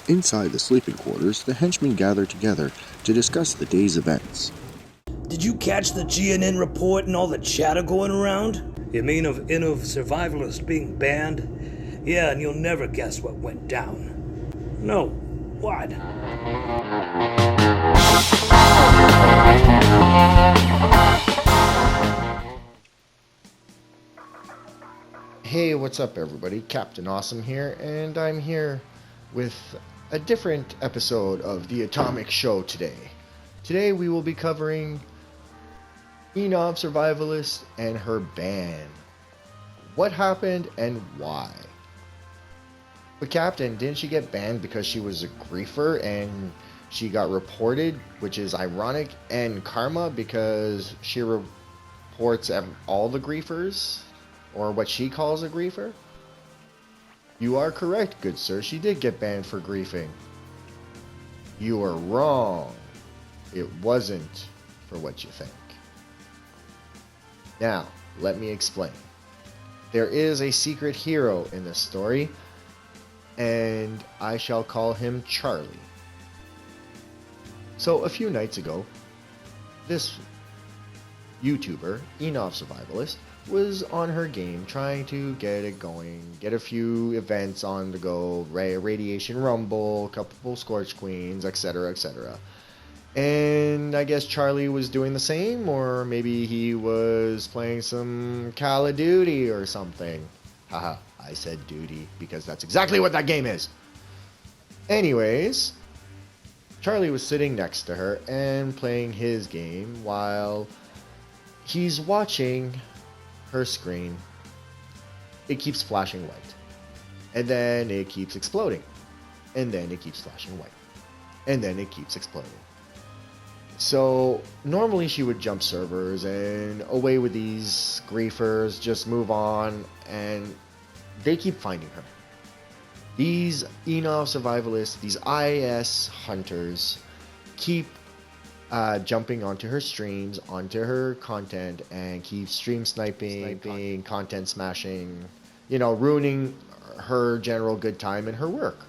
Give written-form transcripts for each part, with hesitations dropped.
Inside the sleeping quarters, the henchmen gather together to discuss the day's events. Did you catch the GNN report and all the chatter going around? You mean of Innov survivalist being banned? Yeah, and you'll never guess what went down. No, what? Hey, what's up everybody? Captain Awesome here, and I'm here with a different episode of The Atomic Show today. Today we will be covering Innov survivalist and her ban. What happened and why? But Captain, didn't she get banned because she was a griefer and she got reported, which is ironic, and karma because she reports all the griefers? Or what she calls a griefer? You are correct, good sir. She did get banned for griefing. You are wrong. It wasn't for what you think. Now, let me explain. There is a secret hero in this story, and I shall call him Charlie. So, a few nights ago, this YouTuber, Innov Survivalist, was on her game trying to get it going, get a few events on the go, Radiation Rumble, couple Scorch Queens, etc, etc. And I guess Charlie was doing the same, or maybe he was playing some Call of Duty or something. Haha, I said duty because that's exactly what that game is. Anyways, Charlie was sitting next to her and playing his game while he's watching her screen. It keeps flashing white, and then it keeps exploding, and then it keeps flashing white, and then it keeps exploding. So normally she would jump servers and away with these griefers, just move on, and they keep finding her. These Innov survivalists, these IS hunters, keep jumping onto her streams, onto her content, and keep stream sniping, content smashing, ruining her general good time and her work.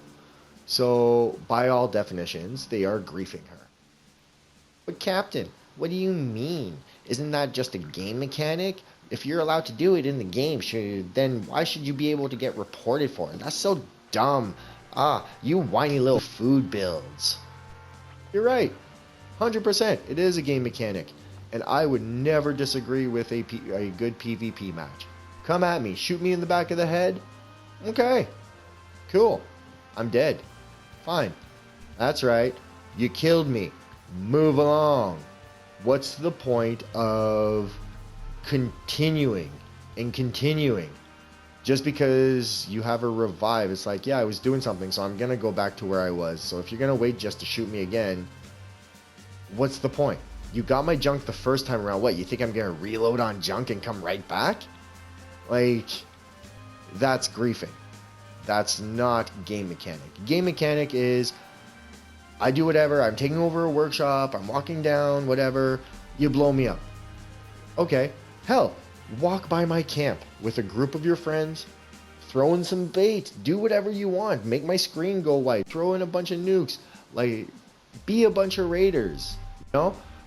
So, by all definitions, they are griefing her. But Captain, what do you mean? Isn't that just a game mechanic? If you're allowed to do it in the game, then why should you be able to get reported for it? That's so dumb. You whiny little food builds. You're right. 100%, it is a game mechanic, and I would never disagree with a good PvP match. Come at me, shoot me in the back of the head. Okay, cool. I'm dead. Fine. That's right. You killed me. Move along. What's the point of continuing and continuing? Just because you have a revive, it's like, yeah, I was doing something, so I'm gonna go back to where I was. So if you're gonna wait just to shoot me again, what's the point? You got my junk the first time around. What, you think I'm gonna reload on junk and come right back? Like, that's griefing. That's not game mechanic. Game mechanic is, I do whatever, I'm taking over a workshop, I'm walking down, whatever, you blow me up. Okay, hell, walk by my camp with a group of your friends, throw in some bait, do whatever you want, make my screen go white, throw in a bunch of nukes, like, be a bunch of raiders,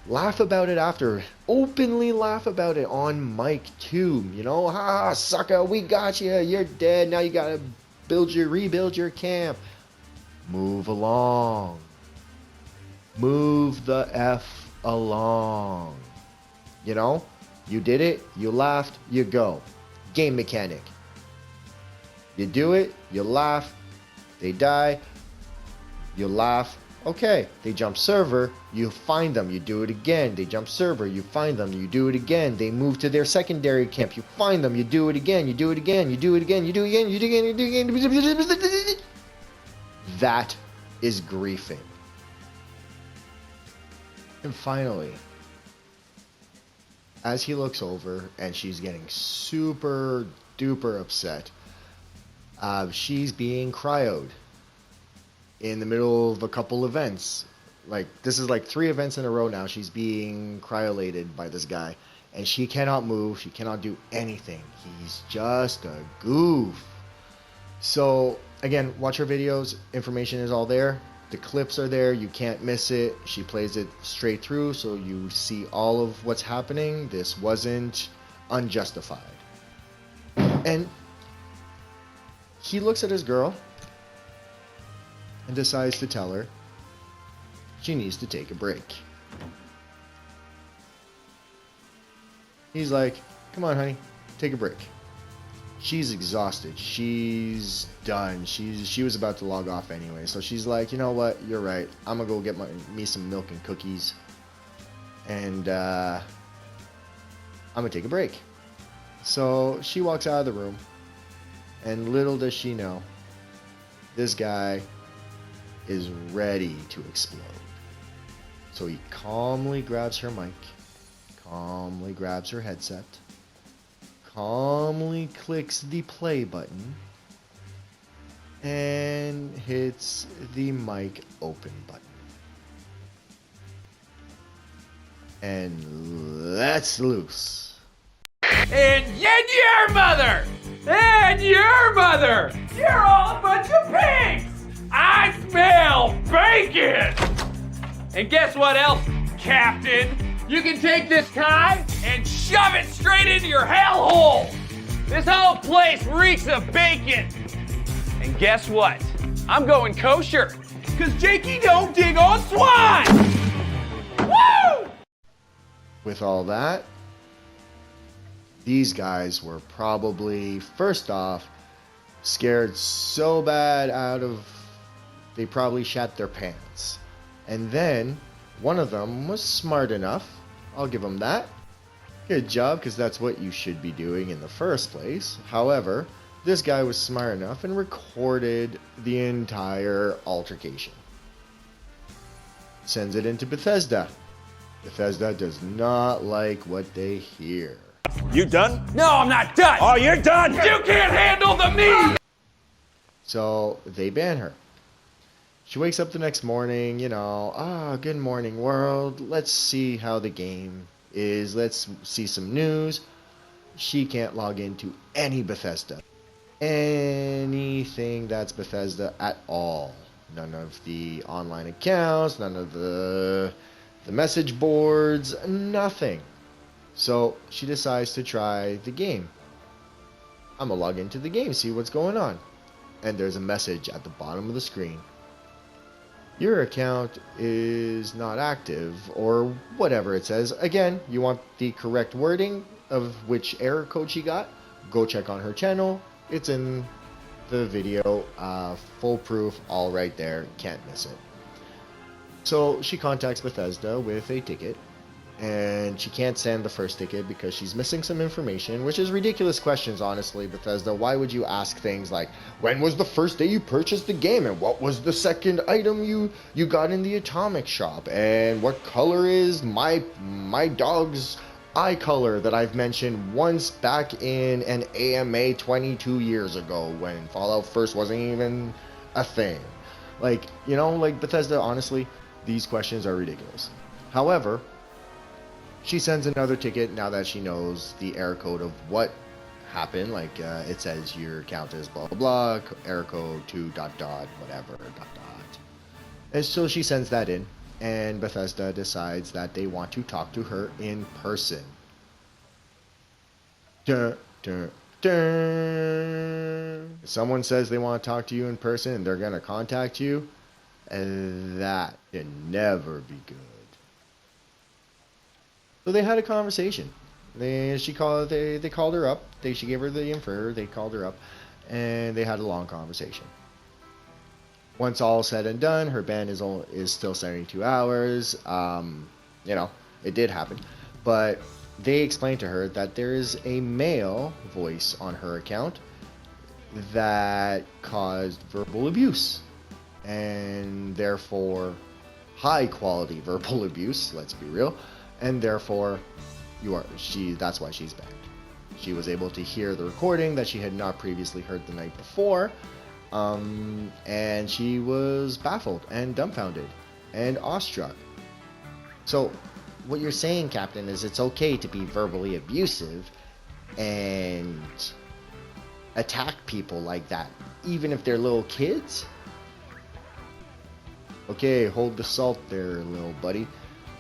laugh about it after, openly laugh about it on mic too, ha, sucker, we got you, you're dead, now you gotta rebuild your camp. Move along. Move the F along. You did it, you laughed, you go. Game mechanic. You do it, you laugh, they die, you laugh. Okay, they jump server, you find them, you do it again. They jump server, you find them, you do it again. They move to their secondary camp, you find them, you do it again, you do it again, you do it again, you do it again, you do it again, you do it again. That is griefing. And finally, as he looks over and she's getting super duper upset, she's being cryoed in the middle of a couple events. Like, this is like 3 events in a row now. She's being cryolated by this guy, and she cannot move. She cannot do anything. He's just a goof. So Again, watch her videos. Information is all there. The clips are there. You can't miss it. She plays it straight through, so you see all of what's happening. This wasn't unjustified. And he looks at his girl and decides to tell her she needs to take a break. He's like, come on, honey, take a break. She's exhausted. She's done. She was about to log off anyway. So she's like, you know what? You're right. I'm going to go get me some milk and cookies. And I'm going to take a break. So she walks out of the room. And little does she know, this guy is ready to explode. So he calmly grabs her mic, calmly grabs her headset, calmly clicks the play button, and hits the mic open button. And let's loose. And your mother! And your mother! You're all a bunch of pigs! I smell bacon! And guess what else, Captain? You can take this tie and shove it straight into your hellhole! This whole place reeks of bacon! And guess what? I'm going kosher, cause Jakey don't dig on swine! Woo! With all that, these guys were probably, first off, scared so bad they probably shat their pants. And then, one of them was smart enough, I'll give him that. Good job, because that's what you should be doing in the first place. However, this guy was smart enough and recorded the entire altercation. Sends it into Bethesda. Bethesda does not like what they hear. You done? No, I'm not done! Oh, you're done! You can't handle the meat! So, they ban her. She wakes up the next morning, good morning world, let's see how the game is, let's see some news. She can't log into any Bethesda. Anything that's Bethesda at all. None of the online accounts, none of the message boards, nothing. So she decides to try the game. I'm gonna log into the game, see what's going on. And there's a message at the bottom of the screen. Your account is not active, or whatever it says. Again, you want the correct wording of which error code she got, go check on her channel. It's in the video, full proof, all right there, can't miss it. So she contacts Bethesda with a ticket, and she can't send the first ticket because she's missing some information, which is ridiculous questions, honestly, Bethesda. Why would you ask things like, when was the first day you purchased the game, and what was the second item you got in the atomic shop, and what color is my dog's eye color that I've mentioned once back in an AMA 22 years ago when Fallout First wasn't even a thing. Like Bethesda, honestly, these questions are ridiculous. However, she sends another ticket now that she knows the error code of what happened. Like, it says your account is blah, blah, blah, error code 2, whatever, . And so she sends that in, and Bethesda decides that they want to talk to her in person. Dun, dun, dun. If someone says they want to talk to you in person and they're going to contact you, that can never be good. So they had a conversation. They called her up. She gave her the info. They called her up, and they had a long conversation. Once all said and done, her ban is still 72 hours. It did happen, but they explained to her that there is a male voice on her account that caused verbal abuse, and therefore high quality verbal abuse. Let's be real. And therefore, that's why she's banned. She was able to hear the recording that she had not previously heard the night before, and she was baffled and dumbfounded and awestruck. So, what you're saying, Captain, is it's okay to be verbally abusive and attack people like that, even if they're little kids? Okay, hold the salt there, little buddy.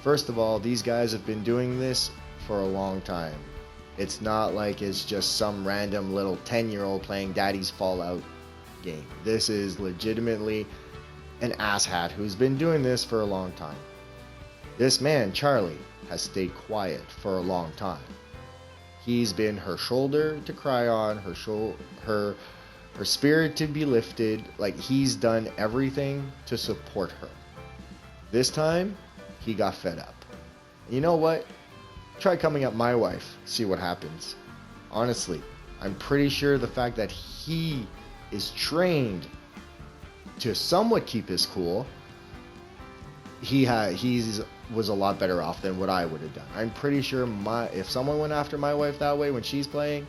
First of all, these guys have been doing this for a long time. It's not like it's just some random little 10-year-old playing Daddy's Fallout game. This is legitimately an asshat who's been doing this for a long time. This man, Charlie, has stayed quiet for a long time. He's been her shoulder to cry on, her spirit to be lifted. Like, he's done everything to support her. This time, he got fed up. You know what? Try coming at my wife, see what happens. Honestly, I'm pretty sure the fact that he is trained to somewhat keep his cool, he's was a lot better off than what I would have done. I'm pretty sure if someone went after my wife that way when she's playing,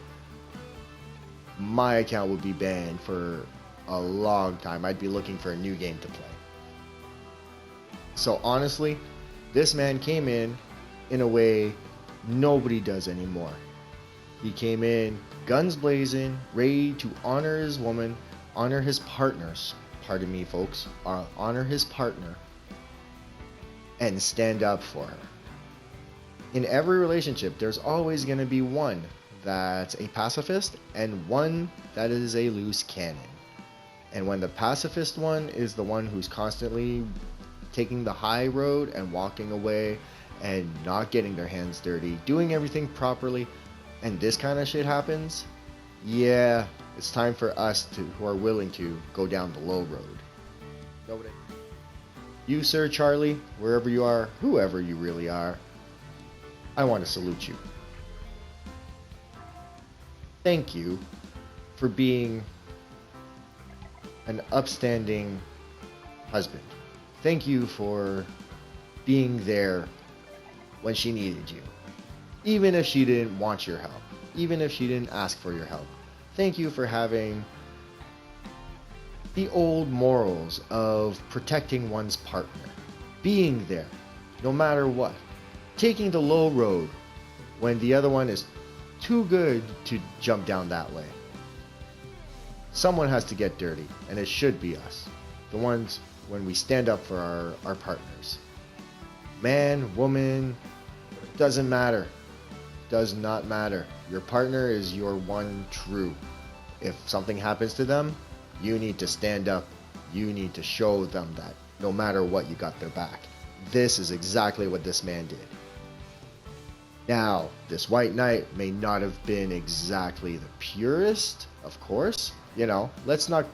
my account would be banned for a long time. I'd be looking for a new game to play. So honestly, this man came in a way nobody does anymore. He came in guns blazing, ready to honor his woman, honor his partners. Pardon me, folks. Honor his partner and stand up for her. In every relationship, there's always going to be one that's a pacifist and one that is a loose cannon. And when the pacifist one is the one who's constantly taking the high road and walking away and not getting their hands dirty, doing everything properly, and this kind of shit happens, yeah, it's time for us who are willing to go down the low road. Know what I mean? You, Sir Charlie, wherever you are, whoever you really are, I want to salute you. Thank you for being an upstanding husband. Thank you for being there when she needed you. Even if she didn't want your help. Even if she didn't ask for your help. Thank you for having the old morals of protecting one's partner. Being there, no matter what. Taking the low road when the other one is too good to jump down that way. Someone has to get dirty, and it should be us. The ones when we stand up for our partners. Man, woman, doesn't matter. Does not matter. Your partner is your one true. If something happens to them, you need to stand up. You need to show them that no matter what, you got their back. This is exactly what this man did. Now, this white knight may not have been exactly the purest, of course. You know, let's not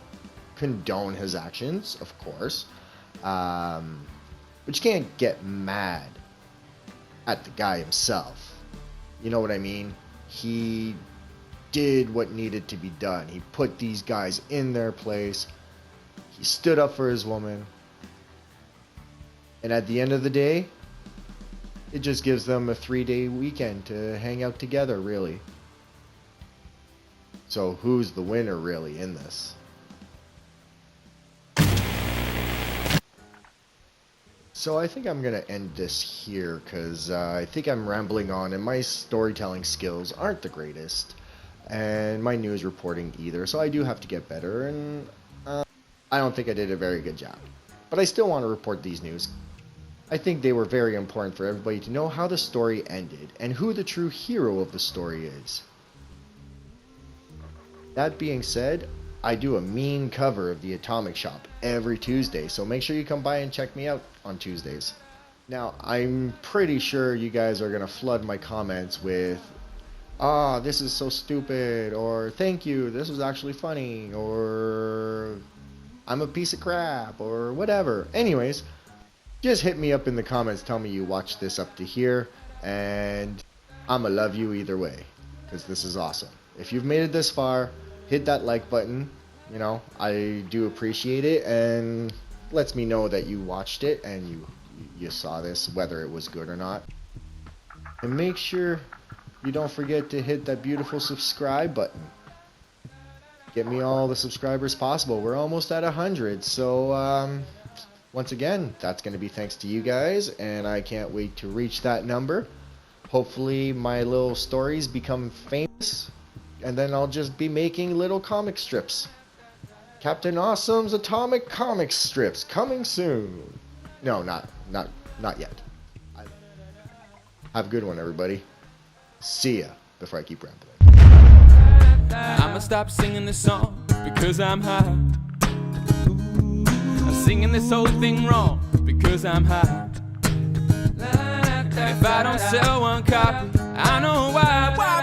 condone his actions, of course. But you can't get mad at the guy himself. You know what I mean? He did what needed to be done. He put these guys in their place. He stood up for his woman. And at the end of the day, it just gives them a 3-day weekend to hang out together, really. So who's the winner, really, in this? So I think I'm going to end this here because I think I'm rambling on and my storytelling skills aren't the greatest. And my news reporting either. So I do have to get better, and I don't think I did a very good job. But I still want to report these news. I think they were very important for everybody to know how the story ended and who the true hero of the story is. That being said, I do a mean cover of the Atomic Shop every Tuesday, so make sure you come by and check me out on Tuesdays. Now, I'm pretty sure you guys are going to flood my comments with, "Ah, this is so stupid," or "Thank you, this was actually funny," or "I'm a piece of crap," or whatever. Anyways, just hit me up in the comments, tell me you watched this up to here, and I'ma love you either way, because this is awesome. If you've made it this far, hit that like button. You know, I do appreciate it, and lets me know that you watched it and you saw this, whether it was good or not. And make sure you don't forget to hit that beautiful subscribe button. Get me all the subscribers possible. We're almost at 100, so once again, that's going to be thanks to you guys, and I can't wait to reach that number. Hopefully my little stories become famous and then I'll just be making little comic strips. Captain Awesome's Atomic Comic Strips coming soon. No, not yet. Have a good one, everybody. See ya. Before I keep rambling. I'ma stop singing this song because I'm high. I'm singing this whole thing wrong because I'm high. And if I don't sell one copy, I know why.